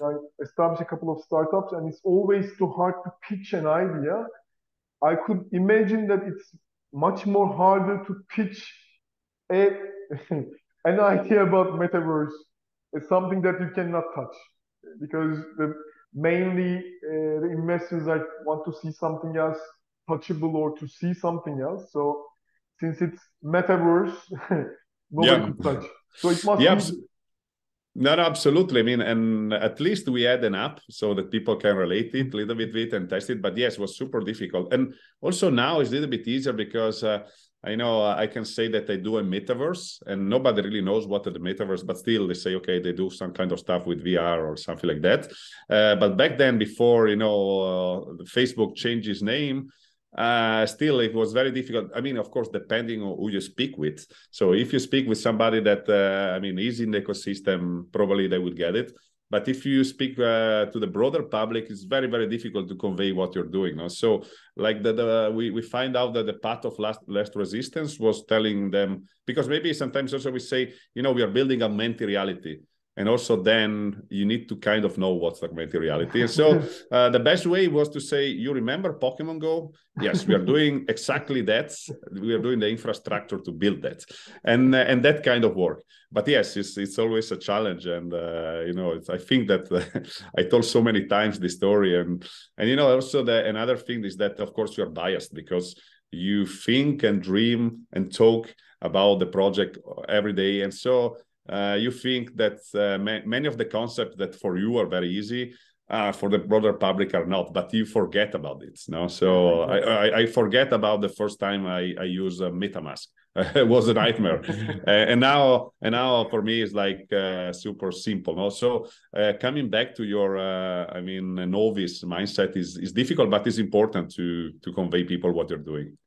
I established a couple of startups, and it's always too hard to pitch an idea. I could imagine that it's much more harder to pitch a, an idea about metaverse. It's something that you cannot touch because mainly the investors like want to see something else touchable or to see something else. So since it's metaverse, nobody Yeah. could touch. So it must Yeah, be. no, no, absolutely. I mean, and at least we had an app so that people can relate it a little bit with and test it. But yes, it was super difficult. And also now it's a little bit easier because I know I can say that they do a metaverse and nobody really knows what is the metaverse, but still they say, okay, they do some kind of stuff with VR or something like that. But back then, before, Facebook changed its name, still it was very difficult. I mean, of course, depending on who you speak with. So if you speak with somebody that is in the ecosystem, probably they will get it. But if you speak to the broader public, it's very, very difficult to convey what you're doing. No? So like we find out that the path of last resistance was telling them, because maybe sometimes also we say, we are building augmented reality. And also then you need to kind of know what's augmented reality. And so the best way was to say, you remember Pokemon Go? Yes, we are doing exactly that. We are doing the infrastructure to build that, and that kind of work. But yes, it's always a challenge, and I think that I told so many times this story, and also another thing is that of course you are biased because you think and dream and talk about the project every day, and so you think that many of the concepts that for you are very easy for the broader public are not, but you forget about it. No, Yeah, so exactly. I forget about the first time I used MetaMask. It was a nightmare, and now for me it's like super simple. No, so coming back to your, novice mindset is difficult, but it's important to convey people what you're doing.